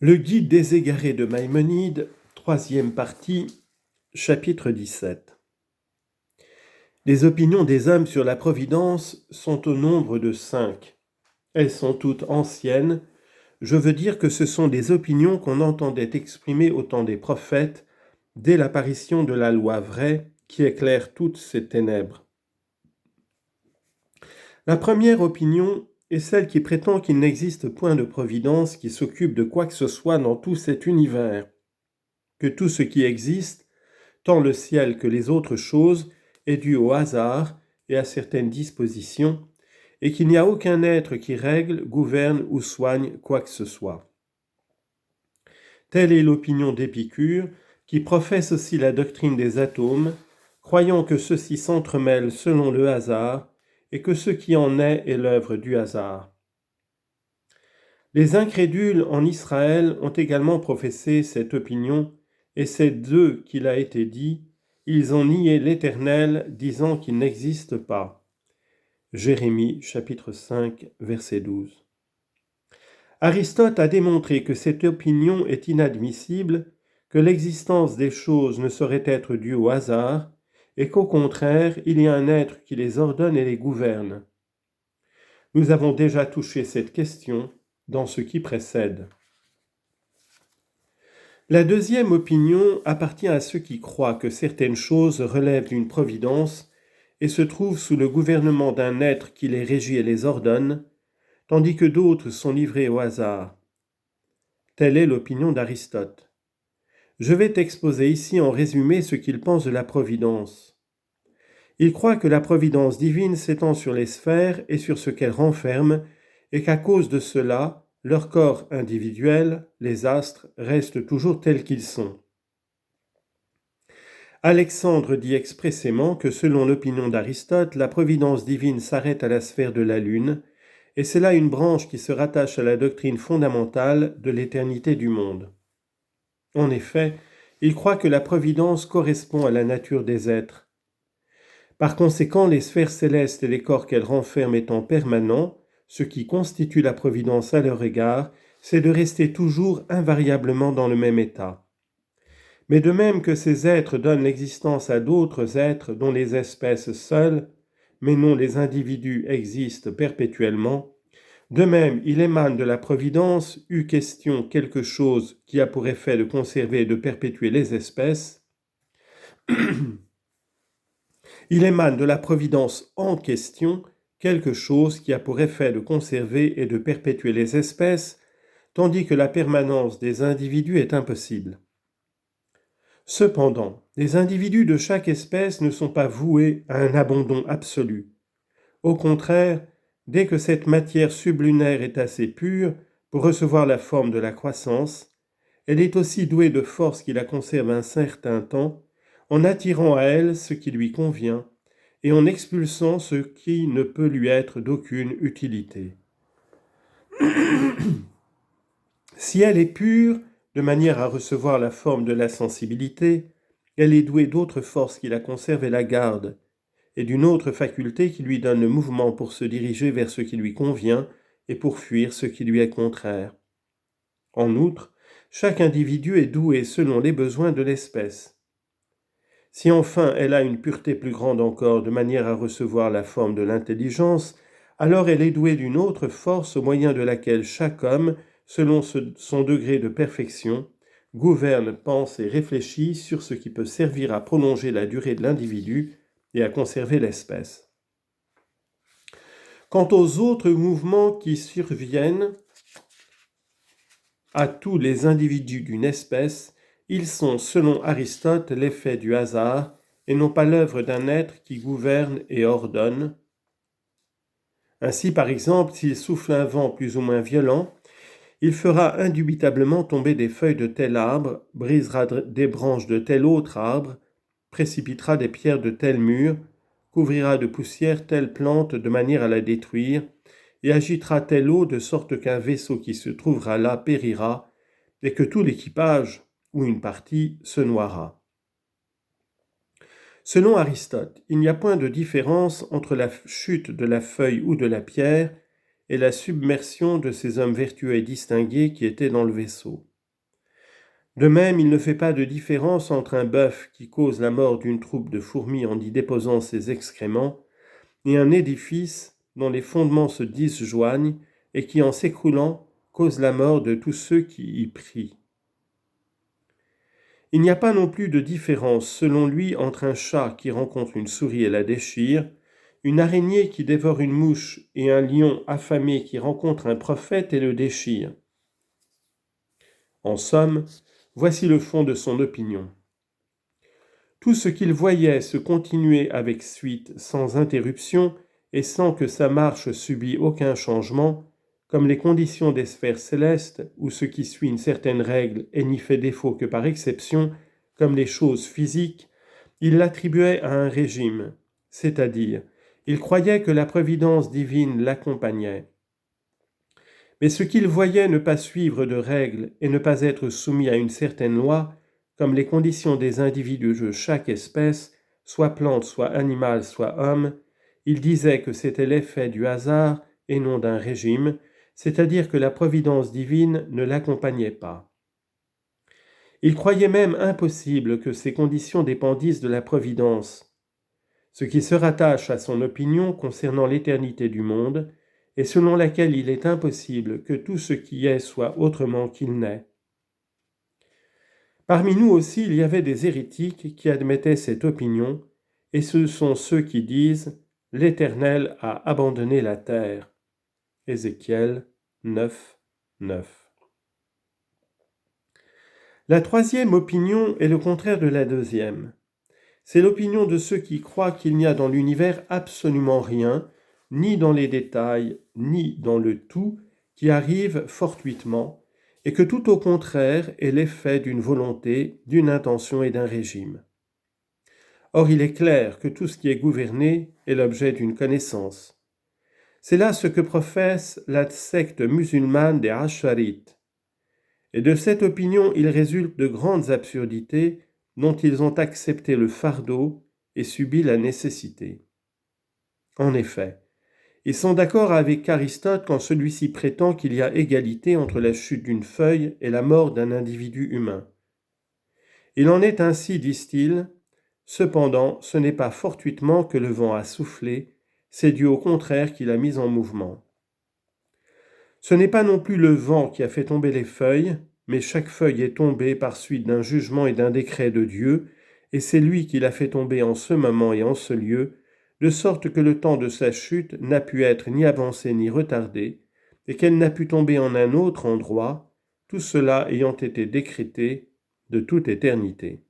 Le guide des égarés de Maïmonide, troisième partie, chapitre 17. Les opinions des hommes sur la providence sont au nombre de 5. Elles sont toutes anciennes. Je veux dire que ce sont des opinions qu'on entendait exprimer au temps des prophètes, dès l'apparition de la loi vraie qui éclaire toutes ces ténèbres. La première opinion est celle qui prétend qu'il n'existe point de providence qui s'occupe de quoi que ce soit dans tout cet univers, que tout ce qui existe, tant le ciel que les autres choses, est dû au hasard et à certaines dispositions, et qu'il n'y a aucun être qui règle, gouverne ou soigne quoi que ce soit. Telle est l'opinion d'Épicure, qui professe aussi la doctrine des atomes, croyant que ceux-ci s'entremêlent selon le hasard, et que ce qui en est l'œuvre du hasard. Les incrédules en Israël ont également professé cette opinion, et c'est d'eux qu'il a été dit, ils ont nié l'Éternel, disant qu'il n'existe pas. Jérémie, chapitre 5, verset 12. Aristote a démontré que cette opinion est inadmissible, que l'existence des choses ne saurait être due au hasard, et qu'au contraire, il y a un être qui les ordonne et les gouverne. Nous avons déjà touché cette question dans ce qui précède. La deuxième opinion appartient à ceux qui croient que certaines choses relèvent d'une providence et se trouvent sous le gouvernement d'un être qui les régit et les ordonne, tandis que d'autres sont livrés au hasard. Telle est l'opinion d'Aristote. Je vais t'exposer ici en résumé ce qu'il pense de la providence. Il croit que la providence divine s'étend sur les sphères et sur ce qu'elle renferme, et qu'à cause de cela, leur corps individuel, les astres, restent toujours tels qu'ils sont. Alexandre dit expressément que selon l'opinion d'Aristote, la providence divine s'arrête à la sphère de la Lune, et c'est là une branche qui se rattache à la doctrine fondamentale de l'éternité du monde. En effet, il croit que la providence correspond à la nature des êtres. Par conséquent, les sphères célestes et les corps qu'elles renferment étant permanents, ce qui constitue la providence à leur égard, c'est de rester toujours invariablement dans le même état. Mais de même que ces êtres donnent l'existence à d'autres êtres dont les espèces seules, mais non les individus existent perpétuellement, de même il émane de la providence, eu question quelque chose qui a pour effet de conserver et de perpétuer les espèces, il émane de la providence en question quelque chose qui a pour effet de conserver et de perpétuer les espèces, tandis que la permanence des individus est impossible. Cependant, les individus de chaque espèce ne sont pas voués à un abandon absolu. Au contraire, dès que cette matière sublunaire est assez pure pour recevoir la forme de la croissance, elle est aussi douée de force qui la conserve un certain temps, en attirant à elle ce qui lui convient et en expulsant ce qui ne peut lui être d'aucune utilité. Si elle est pure, de manière à recevoir la forme de la sensibilité, elle est douée d'autres forces qui la conservent et la gardent, et d'une autre faculté qui lui donne le mouvement pour se diriger vers ce qui lui convient et pour fuir ce qui lui est contraire. En outre, chaque individu est doué selon les besoins de l'espèce. Si enfin elle a une pureté plus grande encore de manière à recevoir la forme de l'intelligence, alors elle est douée d'une autre force au moyen de laquelle chaque homme, selon son degré de perfection, gouverne, pense et réfléchit sur ce qui peut servir à prolonger la durée de l'individu et à conserver l'espèce. Quant aux autres mouvements qui surviennent à tous les individus d'une espèce, ils sont, selon Aristote, l'effet du hasard et non pas l'œuvre d'un être qui gouverne et ordonne. Ainsi, par exemple, s'il souffle un vent plus ou moins violent, il fera indubitablement tomber des feuilles de tel arbre, brisera des branches de tel autre arbre, précipitera des pierres de tel mur, couvrira de poussière telle plante de manière à la détruire, et agitera telle eau de sorte qu'un vaisseau qui se trouvera là périra, et que tout l'équipage, ou une partie, se noiera. Selon Aristote, il n'y a point de différence entre la chute de la feuille ou de la pierre et la submersion de ces hommes vertueux et distingués qui étaient dans le vaisseau. De même, il ne fait pas de différence entre un bœuf qui cause la mort d'une troupe de fourmis en y déposant ses excréments et un édifice dont les fondements se disjoignent et qui, en s'écroulant, cause la mort de tous ceux qui y prient. Il n'y a pas non plus de différence, selon lui, entre un chat qui rencontre une souris et la déchire, une araignée qui dévore une mouche et un lion affamé qui rencontre un prophète et le déchire. En somme, voici le fond de son opinion. Tout ce qu'il voyait se continuer avec suite, sans interruption, et sans que sa marche subît aucun changement, comme les conditions des sphères célestes, ou ce qui suit une certaine règle et n'y fait défaut que par exception, comme les choses physiques, il l'attribuait à un régime, c'est-à-dire, il croyait que la providence divine l'accompagnait. Mais ce qu'il voyait ne pas suivre de règles et ne pas être soumis à une certaine loi, comme les conditions des individus de chaque espèce, soit plante, soit animal, soit homme, il disait que c'était l'effet du hasard et non d'un régime, c'est-à-dire que la providence divine ne l'accompagnait pas. Il croyait même impossible que ces conditions dépendissent de la providence, ce qui se rattache à son opinion concernant l'éternité du monde, et selon laquelle il est impossible que tout ce qui est soit autrement qu'il n'est. Parmi nous aussi, il y avait des hérétiques qui admettaient cette opinion, et ce sont ceux qui disent « L'Éternel a abandonné la terre ». Ézéchiel 9, 9. La troisième opinion est le contraire de la deuxième. C'est l'opinion de ceux qui croient qu'il n'y a dans l'univers absolument rien, ni dans les détails, ni dans le tout, qui arrive fortuitement, et que tout au contraire est l'effet d'une volonté, d'une intention et d'un régime. Or, il est clair que tout ce qui est gouverné est l'objet d'une connaissance. C'est là ce que professe la secte musulmane des Asharites. Et de cette opinion, il résulte de grandes absurdités dont ils ont accepté le fardeau et subi la nécessité. En effet, ils sont d'accord avec Aristote quand celui-ci prétend qu'il y a égalité entre la chute d'une feuille et la mort d'un individu humain. Il en est ainsi, disent-ils, cependant, ce n'est pas fortuitement que le vent a soufflé, c'est dû au contraire qu'il a mis en mouvement. Ce n'est pas non plus le vent qui a fait tomber les feuilles, mais chaque feuille est tombée par suite d'un jugement et d'un décret de Dieu, et c'est lui qui l'a fait tomber en ce moment et en ce lieu, de sorte que le temps de sa chute n'a pu être ni avancé ni retardé, et qu'elle n'a pu tomber en un autre endroit, tout cela ayant été décrété de toute éternité.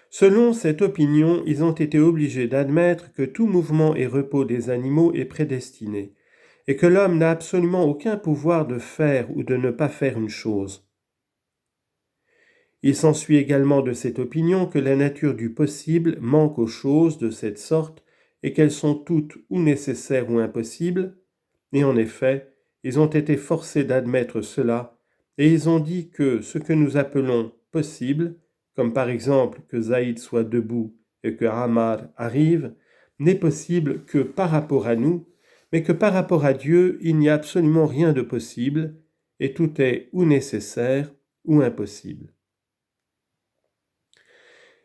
Selon cette opinion, ils ont été obligés d'admettre que tout mouvement et repos des animaux est prédestiné, et que l'homme n'a absolument aucun pouvoir de faire ou de ne pas faire une chose. Il s'ensuit également de cette opinion que la nature du possible manque aux choses de cette sorte et qu'elles sont toutes ou nécessaires ou impossibles, et en effet, ils ont été forcés d'admettre cela, et ils ont dit que ce que nous appelons possible, comme par exemple que Zaïd soit debout et que Ammar arrive, n'est possible que par rapport à nous, mais que par rapport à Dieu, il n'y a absolument rien de possible, et tout est ou nécessaire ou impossible.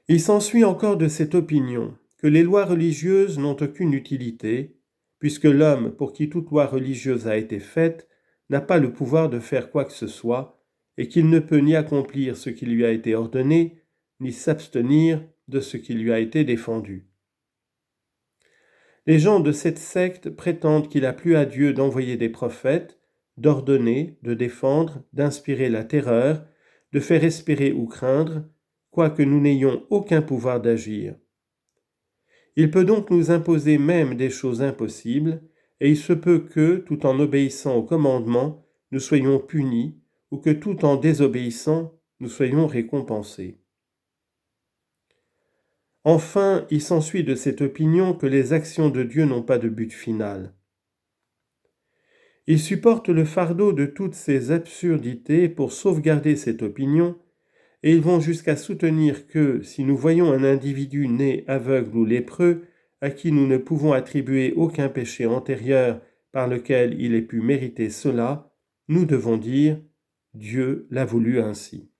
Il s'ensuit encore de cette opinion que les lois religieuses n'ont aucune utilité, puisque l'homme pour qui toute loi religieuse a été faite n'a pas le pouvoir de faire quoi que ce soit, et qu'il ne peut ni accomplir ce qui lui a été ordonné, ni s'abstenir de ce qui lui a été défendu. Les gens de cette secte prétendent qu'il a plu à Dieu d'envoyer des prophètes, d'ordonner, de défendre, d'inspirer la terreur, de faire espérer ou craindre, quoique nous n'ayons aucun pouvoir d'agir. Il peut donc nous imposer même des choses impossibles, et il se peut que, tout en obéissant au commandement, nous soyons punis, ou que tout en désobéissant, nous soyons récompensés. Enfin, il s'ensuit de cette opinion que les actions de Dieu n'ont pas de but final. Ils supportent le fardeau de toutes ces absurdités pour sauvegarder cette opinion, et ils vont jusqu'à soutenir que, si nous voyons un individu né aveugle ou lépreux, à qui nous ne pouvons attribuer aucun péché antérieur par lequel il ait pu mériter cela, nous devons dire « Dieu l'a voulu ainsi ».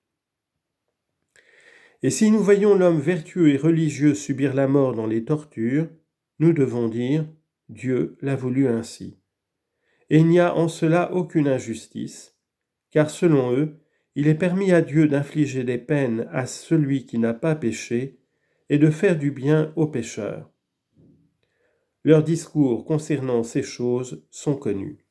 Et si nous voyons l'homme vertueux et religieux subir la mort dans les tortures, nous devons dire « Dieu l'a voulu ainsi ». Et il n'y a en cela aucune injustice, car selon eux, il est permis à Dieu d'infliger des peines à celui qui n'a pas péché et de faire du bien aux pécheurs. Leurs discours concernant ces choses sont connus.